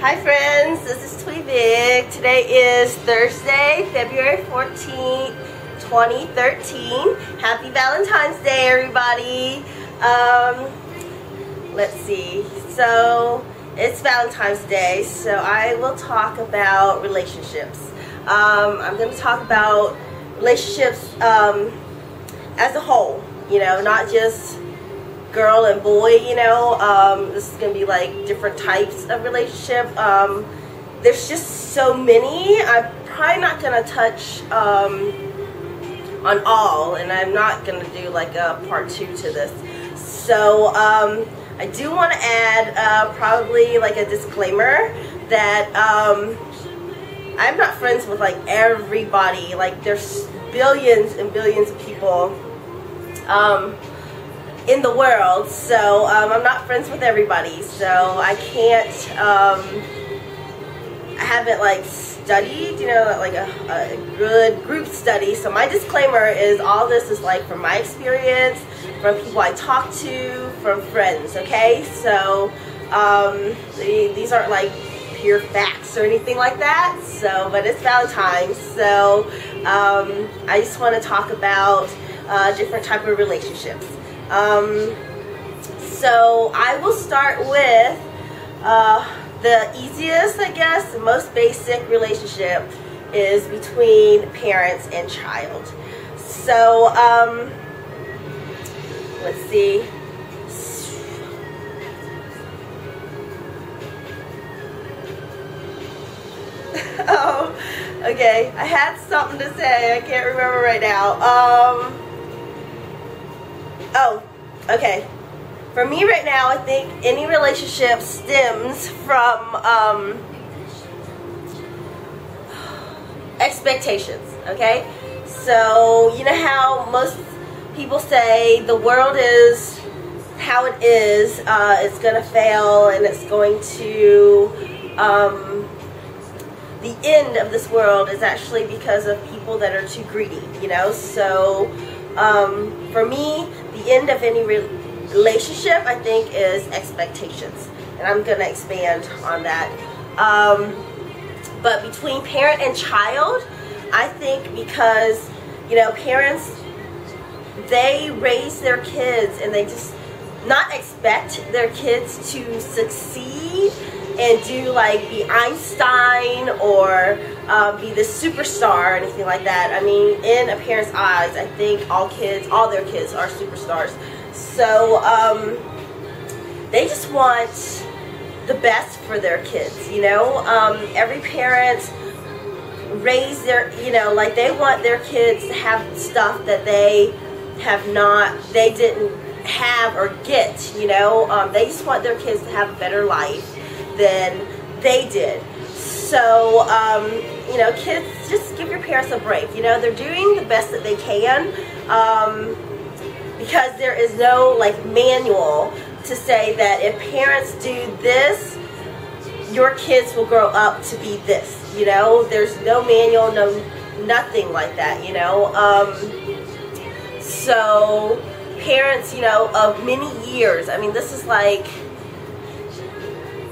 Hi friends, this is ThuyViet. Today is Thursday, February 14th, 2013. Happy Valentine's Day, everybody. Let's see. So, it's Valentine's Day, so I will talk about relationships. I'm going to talk about relationships as a whole, you know, not just girl and boy, you know. This is going to be like different types of relationship. There's just so many. I'm probably not going to touch on all, and I'm not going to do like a part 2 to this. So I do want to add probably like a disclaimer that I'm not friends with like everybody. Like there's billions and billions of people in the world, so I'm not friends with everybody, so I can't, I haven't like studied, you know, like a good group study. So my disclaimer is all this is like from my experience, from people I talk to, from friends, okay? So these aren't like pure facts or anything like that, so, but it's Valentine's, so I just want to talk about different type of relationships. So I will start with the easiest, I guess, the most basic relationship is between parents and child. So let's see. Oh, okay. I had something to say. I can't remember right now. Oh, okay. For me right now, I think any relationship stems from expectations, okay? So, you know how most people say the world is how it is, it's going to fail, and it's going to, the end of this world is actually because of people that are too greedy, you know? So, for me, the end of any relationship, I think, is expectations, and I'm going to expand on that. But between parent and child, I think because, you know, parents, they raise their kids and they just not expect their kids to succeed and do like be Einstein or be the superstar or anything like that. I mean, in a parent's eyes, I think all their kids are superstars. So they just want the best for their kids, you know. Every parent raise their, you know, like they want their kids to have stuff that they didn't have or get, you know. They just want their kids to have a better life than they did. So, you know, kids, just give your parents a break. You know, they're doing the best that they can because there is no, like, manual to say that if parents do this, your kids will grow up to be this, you know. There's no manual, nothing like that, you know. So, parents, you know, of many years, I mean, this is like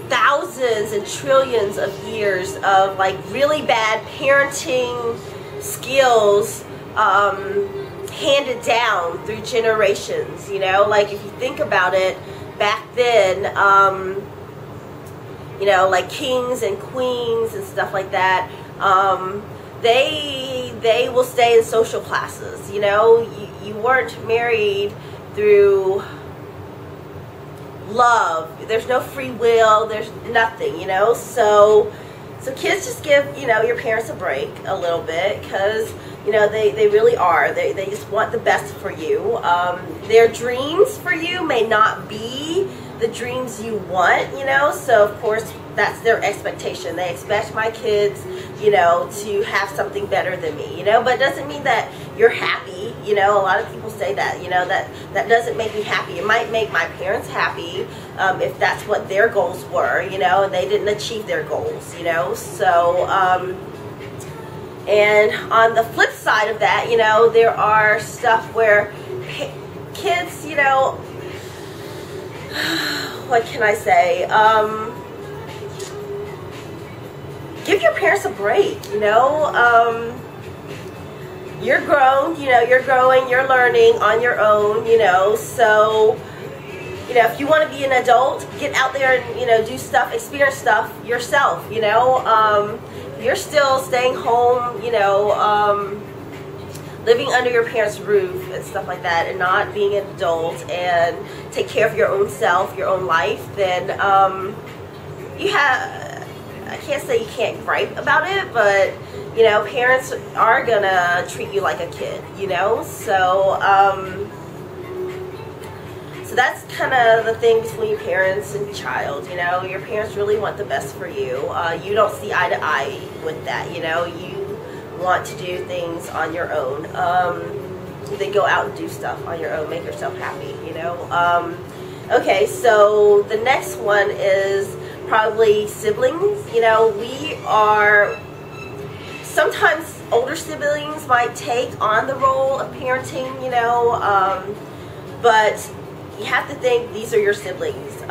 thousands and trillions of years of like really bad parenting skills handed down through generations, you know. Like if you think about it, back then, you know, like kings and queens and stuff like that, they will stay in social classes, you know. You weren't married through love. There's no free will. There's nothing, you know. So kids, just give, you know, your parents a break a little bit, because, you know, they really are. They just want the best for you. Their dreams for you may not be the dreams you want, you know. So of course that's their expectation. They expect my kids, you know, to have something better than me, you know. But it doesn't mean that you're happy, you know. A lot of people say that, you know, that doesn't make me happy. It might make my parents happy if that's what their goals were, you know, and they didn't achieve their goals, you know. So and on the flip side of that, you know, there are stuff where kids, you know, what can I say? give your parents a break, you know. You're grown, you know, you're growing, you're learning on your own, you know, so, you know, if you want to be an adult, get out there and, you know, do stuff, experience stuff yourself, you know. You're still staying home, you know, living under your parents' roof and stuff like that, and not being an adult and take care of your own self, your own life, then you have, I can't say you can't gripe about it, but, you know, parents are gonna treat you like a kid, you know, so so that's kind of the thing between parents and child, you know. Your parents really want the best for you. You don't see eye to eye with that, you know. You want to do things on your own. Then go out and do stuff on your own, make yourself happy, you know. Okay, so the next one is probably siblings. You know, we are, sometimes older siblings might take on the role of parenting, you know, but you have to think these are your siblings.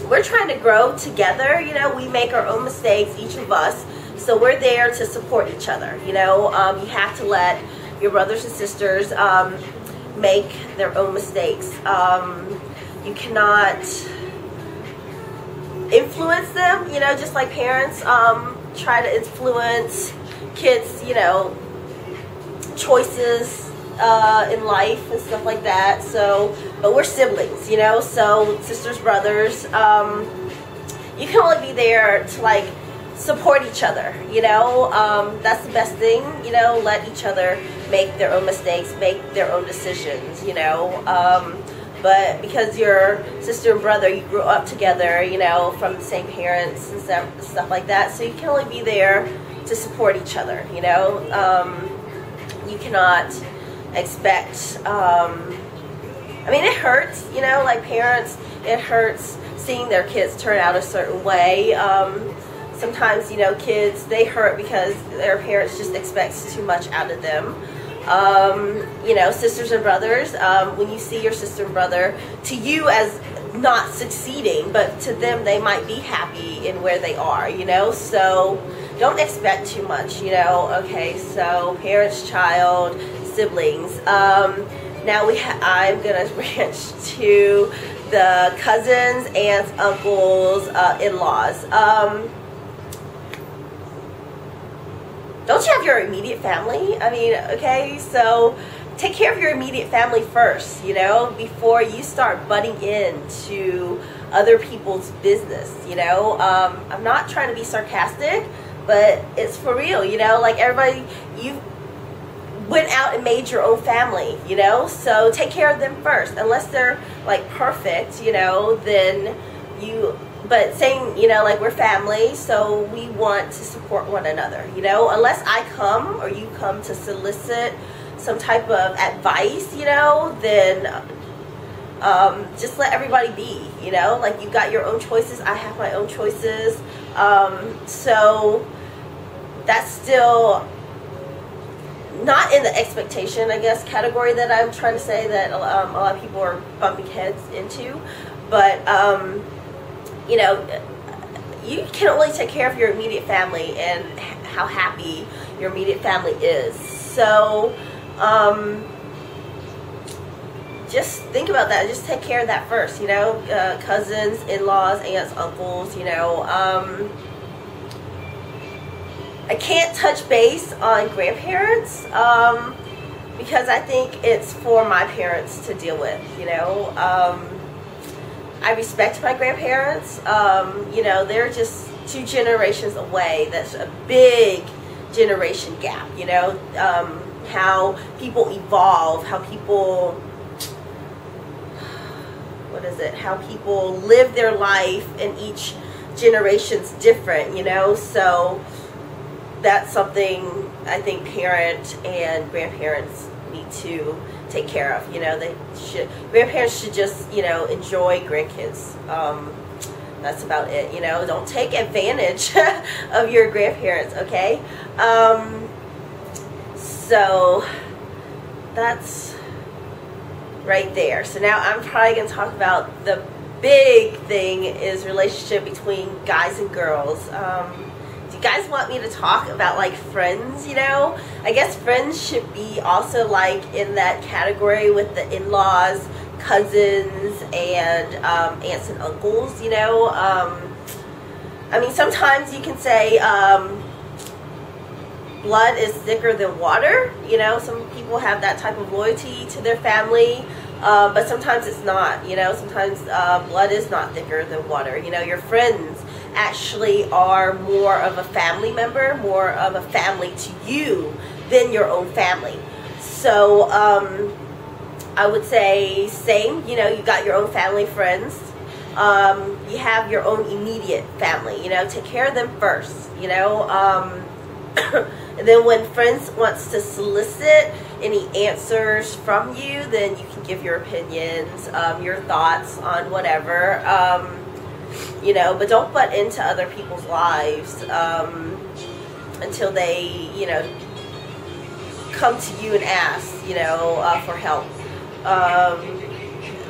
We're trying to grow together, you know. We make our own mistakes, each of us, so we're there to support each other, you know. You have to let your brothers and sisters make their own mistakes. You cannot influence them, you know, just like parents try to influence kids, you know, choices in life and stuff like that. So, but we're siblings, you know, so sisters, brothers, you can only be there to, like, support each other, you know. That's the best thing, you know. Let each other make their own mistakes, make their own decisions, you know. But because your sister and brother, you grew up together, you know, from the same parents and stuff like that, so you can only be there to support each other, you know. You cannot expect, I mean, it hurts, you know, like parents, it hurts seeing their kids turn out a certain way. Sometimes, you know, kids, they hurt because their parents just expect too much out of them. You know, sisters and brothers, when you see your sister and brother, to you as not succeeding, but to them they might be happy in where they are, you know, so don't expect too much, you know. Okay, so parents, child, siblings. Now I'm gonna branch to the cousins, aunts, uncles, in-laws. Don't you have your immediate family? I mean, okay, so take care of your immediate family first, you know, before you start butting into other people's business, you know. I'm not trying to be sarcastic, but it's for real, you know, like everybody, you went out and made your own family, you know, so take care of them first. Unless they're, like, perfect, you know, then you, but saying, you know, like, we're family, so we want to support one another, you know. Unless I come or you come to solicit some type of advice, you know, then just let everybody be, you know. Like, you got your own choices, I have my own choices, so that's still not in the expectation, I guess, category that I'm trying to say that a lot of people are bumping heads into, but you know, you can only take care of your immediate family and how happy your immediate family is. So just think about that. Just take care of that first, you know. Cousins, in-laws, aunts, uncles, you know. I can't touch base on grandparents because I think it's for my parents to deal with, you know. I respect my grandparents. You know, they're just 2 generations away. That's a big generation gap, you know. How people evolve, how people, what is it, how people live their life, and each generation's different, you know. So that's something I think parent and grandparents need to take care of, you know. They should, grandparents should just, you know, enjoy grandkids. That's about it, you know. Don't take advantage of your grandparents, okay? So that's right there. So now I'm probably going to talk about the big thing is relationship between guys and girls. Do guys want me to talk about like friends, you know, I guess friends should be also like in that category with the in-laws, cousins, and aunts and uncles, you know. I mean, sometimes you can say blood is thicker than water, you know. Some people have that type of loyalty to their family, but sometimes it's not, you know. Sometimes blood is not thicker than water, you know. Your friends actually are more of a family member, more of a family to you than your own family. So I would say same, you know, you got your own family, friends. You have your own immediate family, you know, take care of them first, you know. And then when friends wants to solicit any answers from you, then you can give your opinions, your thoughts on whatever, you know, but don't butt into other people's lives until they, you know, come to you and ask, you know, for help.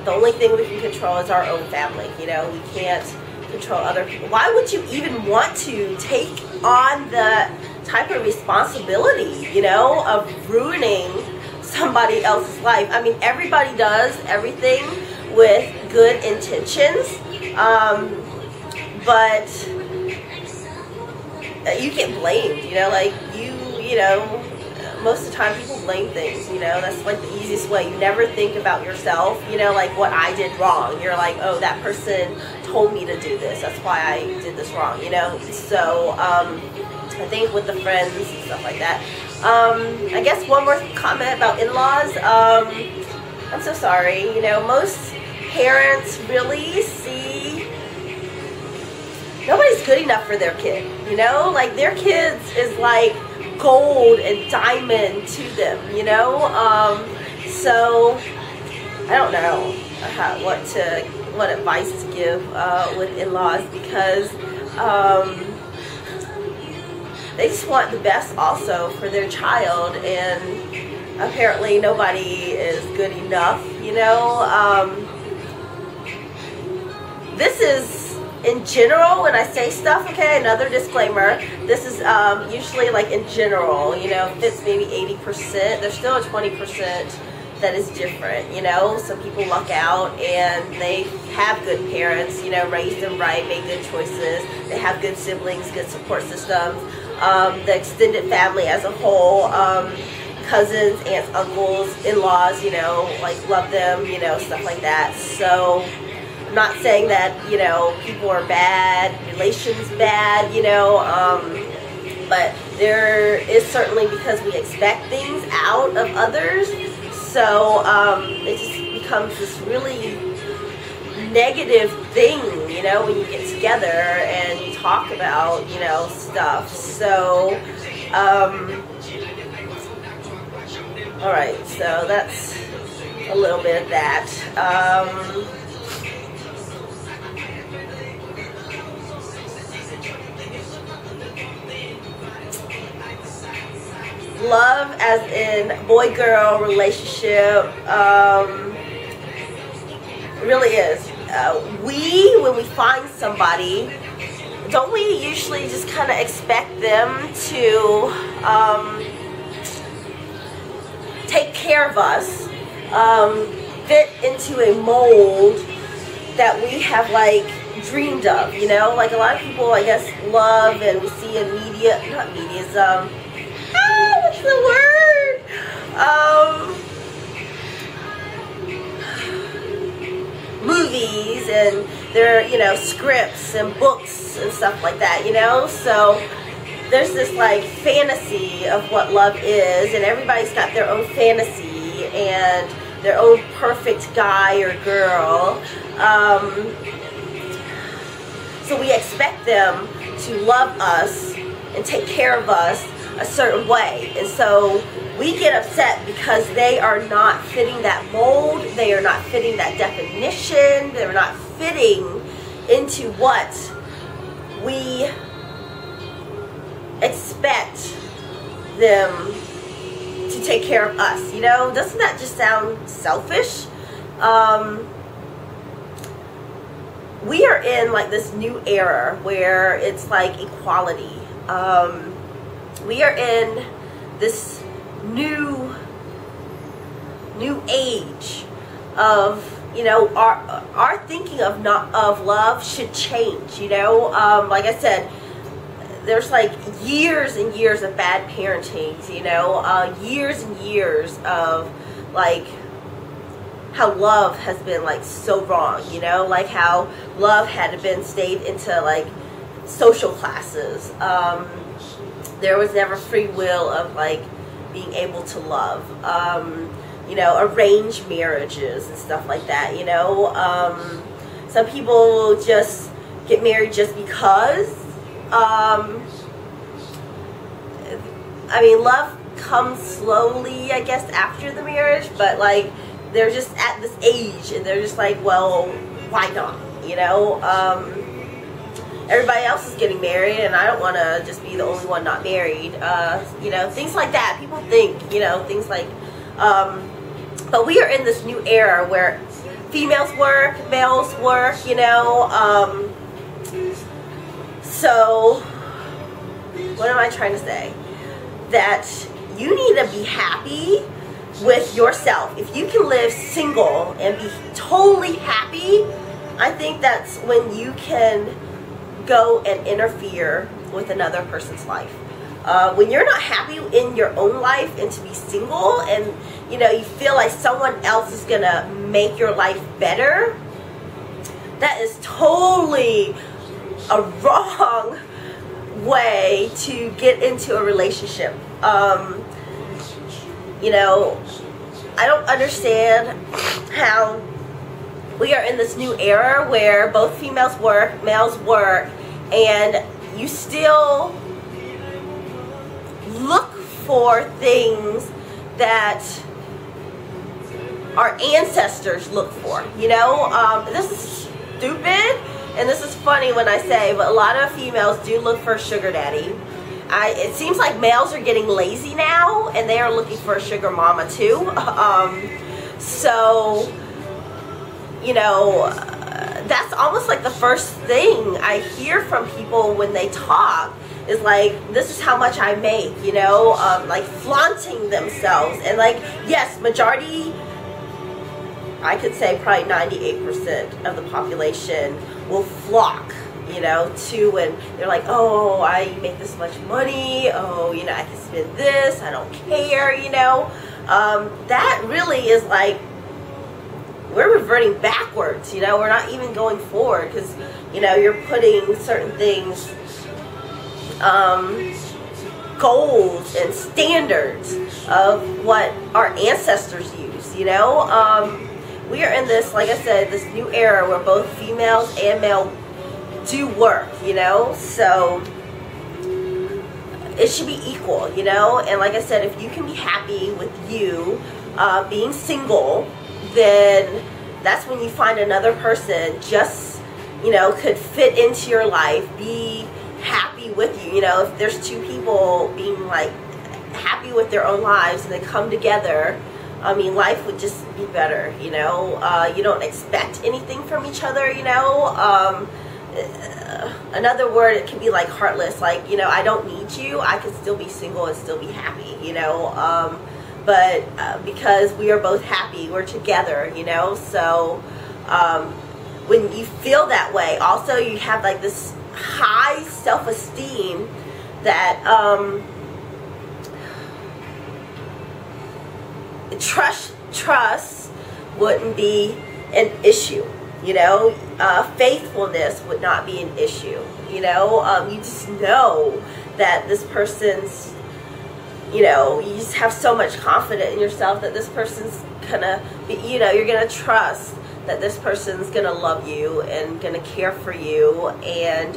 The only thing we can control is our own family, you know. We can't control other people. Why would you even want to take on the type of responsibility, you know, of ruining somebody else's life? I mean, everybody does everything with good intentions, but you get blamed, you know, like you know, most of the time people blame things, you know. That's like the easiest way. You never think about yourself, you know, like what I did wrong. You're like, oh, that person told me to do this, that's why I did this wrong, you know. So I think with the friends and stuff like that. I guess one more comment about in-laws. I'm so sorry, you know, most parents really see nobody's good enough for their kid, you know, like their kids is like gold and diamond to them, you know. So I don't know what advice to give with in-laws, because they just want the best also for their child, and apparently nobody is good enough, you know. This is in general when I say stuff, okay, another disclaimer, this is usually like in general, you know, if it's maybe 80%, there's still a 20% that is different, you know. Some people luck out and they have good parents, you know, raised them right, made good choices, they have good siblings, good support systems, the extended family as a whole, cousins, aunts, uncles, in-laws, you know, like love them, you know, stuff like that. So I'm not saying that, you know, people are bad, relations bad, you know, but there is certainly, because we expect things out of others, so it just becomes this really negative thing, you know, when you get together and you talk about, you know, stuff. So alright, so that's a little bit of that. Love as in boy-girl relationship really is. When we find somebody, don't we usually just kind of expect them to take care of us, fit into a mold that we have like dreamed of, you know? Like a lot of people, I guess, love, and we see in media, not media's, what's the word? Movies, and there are, you know, scripts and books and stuff like that, you know. So there's this like fantasy of what love is, and everybody's got their own fantasy and their own perfect guy or girl. So we expect them to love us and take care of us a certain way, and so we get upset because they are not fitting that mold, they are not fitting that definition, they're not fitting into what we expect them to take care of us, you know. Doesn't that just sound selfish? We are in like this new era where it's like equality, We are in this new age of, you know, our thinking of love should change. You know, like I said, there's like years and years of bad parenting. You know, years and years of like how love has been like so wrong. You know, like how love had been stayed into like social classes. There was never free will of like being able to love. You know, arranged marriages and stuff like that. You know, some people just get married just because. I mean, love comes slowly, I guess, after the marriage, but like they're just at this age and they're just like, well, why not? You know, everybody else is getting married and I don't want to just be the only one not married. You know, things like that. People think, you know, things like, but we are in this new era where females work, males work, you know. So what am I trying to say? That you need to be happy with yourself. If you can live single and be totally happy, I think that's when you can go and interfere with another person's life. When you're not happy in your own life and to be single and, you know, you feel like someone else is gonna make your life better, that is totally a wrong way to get into a relationship. You know, I don't understand how we are in this new era where both females work, males work, and you still look for things that our ancestors look for. You know, this is stupid. And this is funny when I say, but a lot of females do look for a sugar daddy. It seems like males are getting lazy now, and they are looking for a sugar mama too. So, you know, that's almost like the first thing I hear from people when they talk is like, this is how much I make, you know, like flaunting themselves. And like, yes, majority, I could say probably 98% of the population will flock, you know, to, and they're like, oh, I make this much money, oh, you know, I can spend this, I don't care, you know. That really is like, we're reverting backwards, you know, we're not even going forward, because, you know, you're putting certain things, goals and standards of what our ancestors use, you know. We are in this, like I said, this new era where both females and male do work, you know, so it should be equal, you know. And like I said, if you can be happy with you being single, then that's when you find another person just, you know, could fit into your life, be happy with you. You know, if there's two people being like happy with their own lives and they come together, I mean, life would just be better, you know. You don't expect anything from each other, you know. Another word, it can be like heartless, like, you know, I don't need you, I can still be single and still be happy, you know. But because we are both happy, we're together, you know. So when you feel that way, also you have like this high self-esteem that trust wouldn't be an issue, you know. Faithfulness would not be an issue, you know. You just know that this person's, you know, you just have so much confidence in yourself that this person's gonna be, you know, you're gonna trust that this person's gonna love you and gonna care for you, and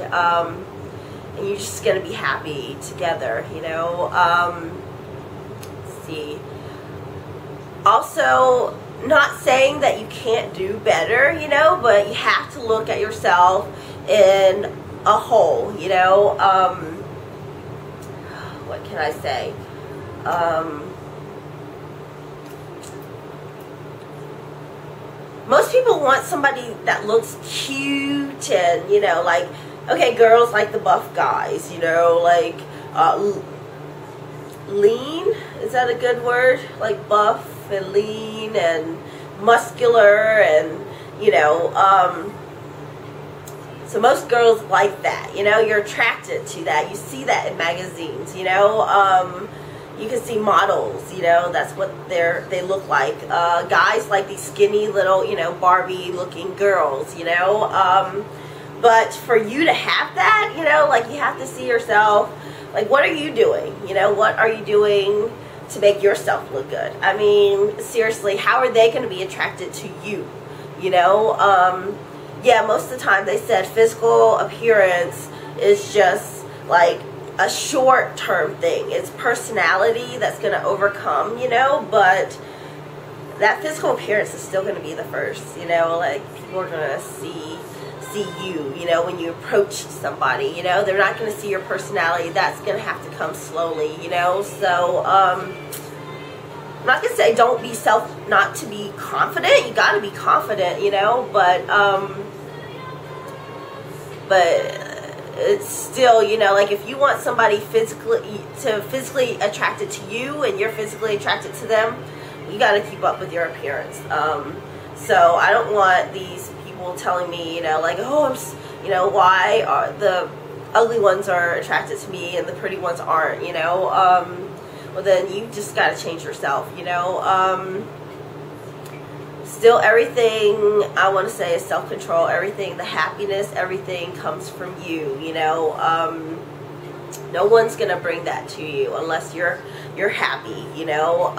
you're just gonna be happy together, you know. Let's see. Also, not saying that you can't do better, you know, but you have to look at yourself in a whole, you know. What can I say? Most people want somebody that looks cute and, you know, like okay, girls like the buff guys, you know, like lean, is that a good word? Like buff and lean and muscular, and you know, so most girls like that, you know, you're attracted to that. You see that in magazines, you know, you can see models, you know, that's what they look like. Guys like these skinny little, you know, Barbie looking girls, you know, but for you to have that, you know, like you have to see yourself, like what are you doing, you know, what are you doing to make yourself look good? I mean, seriously, how are they going to be attracted to you, you know? Yeah, most of the time they said physical appearance is just like a short-term thing. It's personality that's going to overcome, you know, but that physical appearance is still going to be the first, you know, like people are going to see you, you know, when you approach somebody, you know, they're not going to see your personality. That's going to have to come slowly, you know, so, I'm not going to say don't be not to be confident. You got to be confident, you know, but it's still, you know, like if you want somebody physically attracted to you and you're physically attracted to them, you got to keep up with your appearance. So I don't want these people telling me, you know, like, oh, you know, why are the ugly ones are attracted to me and the pretty ones aren't, you know, well then you just got to change yourself, you know. Still everything I want to say is self-control. Everything, the happiness, everything comes from you, you know. No one's going to bring that to you unless you're happy, you know.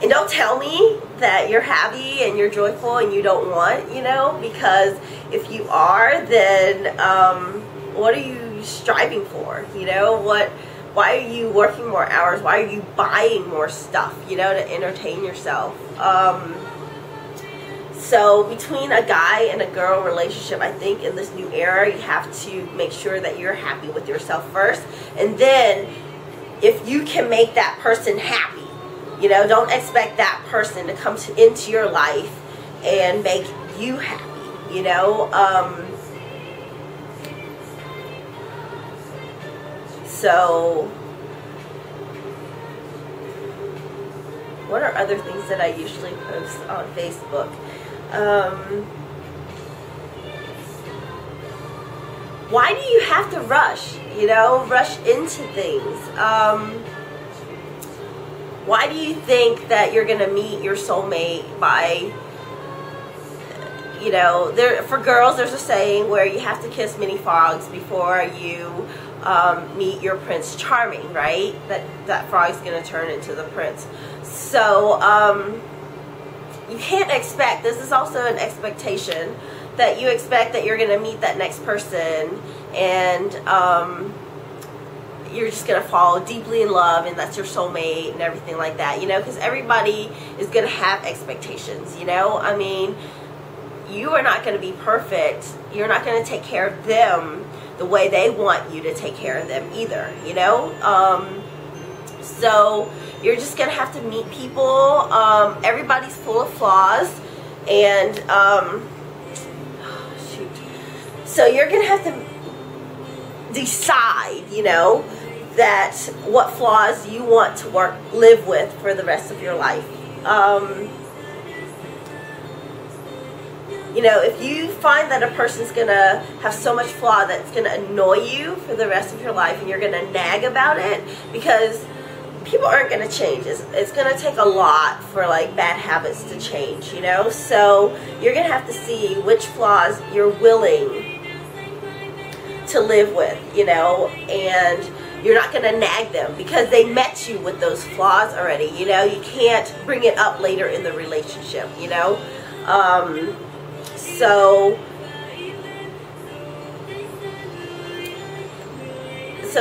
And don't tell me that you're happy and you're joyful and you don't want, you know, because if you are, then what are you striving for, you know? Why are you working more hours? Why are you buying more stuff, you know, to entertain yourself? So between a guy and a girl relationship, I think in this new era, you have to make sure that you're happy with yourself first. And then if you can make that person happy, you know, don't expect that person to come into your life and make you happy, you know. So, what are other things that I usually post on Facebook? Why do you have to rush, you know, rush into things? Why do you think that you're going to meet your soulmate by, you know, for girls there's a saying where you have to kiss many frogs before you meet your Prince Charming, right? That frog's going to turn into the prince. So, you can't expect, this is also an expectation, that you expect that you're going to meet that next person and you're just going to fall deeply in love and that's your soulmate and everything like that, you know, because everybody is going to have expectations, you know. I mean, you are not going to be perfect. You're not going to take care of them the way they want you to take care of them either, you know. So you're just going to have to meet people. Everybody's full of flaws, and so you're going to have to decide, you know, that what flaws you want to live with for the rest of your life. You know, if you find that a person's going to have so much flaw that's going to annoy you for the rest of your life and you're going to nag about it, because people aren't going to change. It's going to take a lot for, like, bad habits to change, you know? So you're going to have to see which flaws you're willing to live with, you know, and you're not going to nag them because they met you with those flaws already, you know? You can't bring it up later in the relationship, you know? So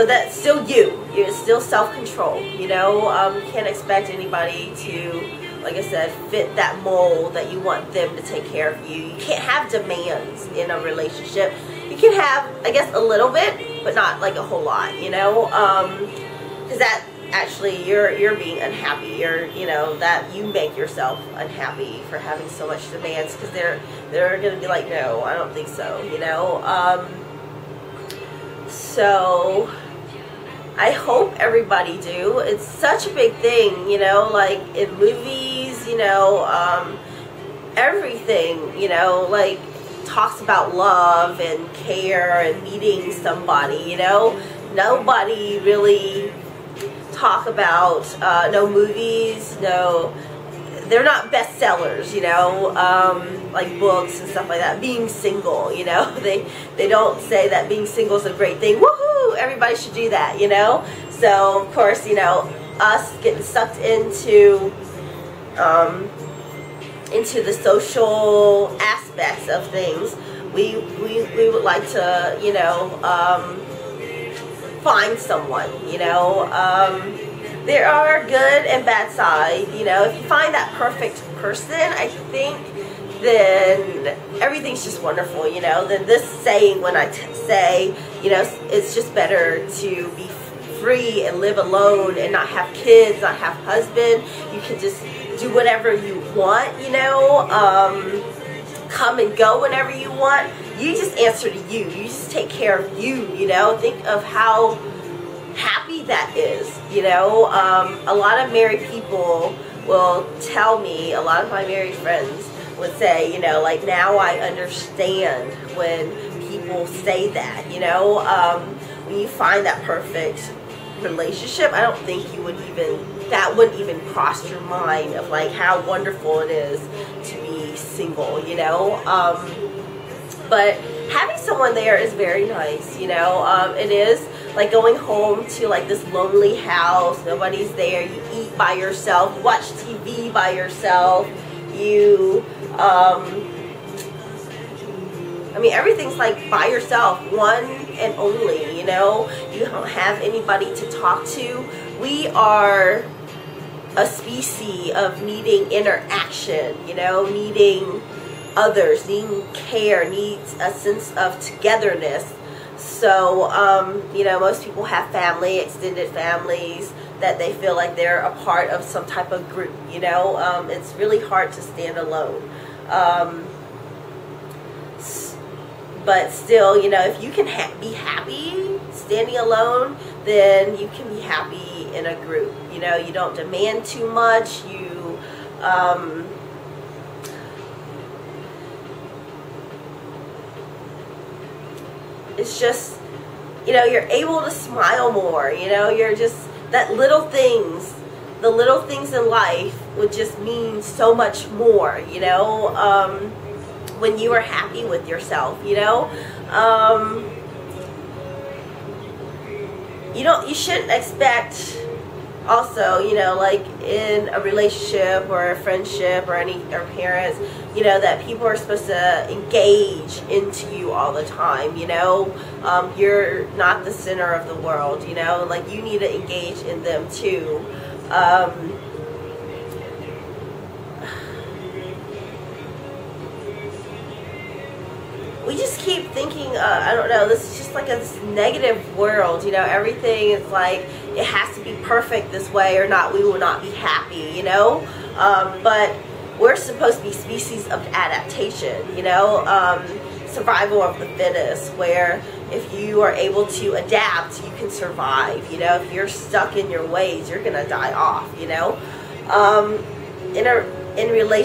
that's still you. You're still self-control, you know. You can't expect anybody to, like I said, fit that mold that you want them to take care of you. You can't have demands in a relationship. You can have, I guess, a little bit, but not like a whole lot, you know. Because actually you're being unhappy. You know, that you make yourself unhappy for having so much demands, because they're gonna be like, no, I don't think so, you know. So I hope everybody do. It's such a big thing, you know, like in movies, you know, everything, you know, like talks about love and care and meeting somebody, you know. Nobody really talk about, no movies, no, they're not bestsellers, you know, like books and stuff like that. Being single, you know, they don't say that being single is a great thing. Woohoo! Everybody should do that, you know. So of course, you know, us getting sucked into the social aspects of things, we would like to, you know, find someone, you know. There are good and bad sides, you know. If you find that perfect person, I think then everything's just wonderful, you know. Then this saying, when I say, you know, it's just better to be free and live alone and not have kids, not have husband. You can just do whatever you want, you know. Come and go whenever you want. You just answer to you. You just take care of you, you know. Think of how happy that is, you know. A lot of married people will tell me, a lot of my married friends would say, you know, like, now I understand when people say that, you know. When you find that perfect relationship, I don't think you would even, that wouldn't even cross your mind of like how wonderful it is to be single, you know. But having someone there is very nice, you know. It is like going home to like this lonely house, nobody's there, you eat by yourself, watch TV by yourself, you I mean, everything's like by yourself, one and only, you know. You don't have anybody to talk to. We are a species of needing interaction, you know, needing others, needing care, needs a sense of togetherness. So, you know, most people have family, extended families, that they feel like they're a part of some type of group, you know. It's really hard to stand alone. But still, you know, if you can be happy standing alone, then you can be happy in a group. You know, you don't demand too much. You, it's just, you know, you're able to smile more. You know, you're just, that little things, the little things in life would just mean so much more, you know. When you are happy with yourself, you know. You shouldn't expect also, you know, like in a relationship or a friendship or parents, you know, that people are supposed to engage into you all the time, you know. You're not the center of the world, you know, like you need to engage in them too. We just keep thinking, I don't know, this is just like a negative world, you know. Everything is like, it has to be perfect this way or not, we will not be happy, you know. But we're supposed to be species of adaptation, you know, survival of the fittest, where if you are able to adapt, you can survive, you know. If you're stuck in your ways, you're gonna die off, you know. In relation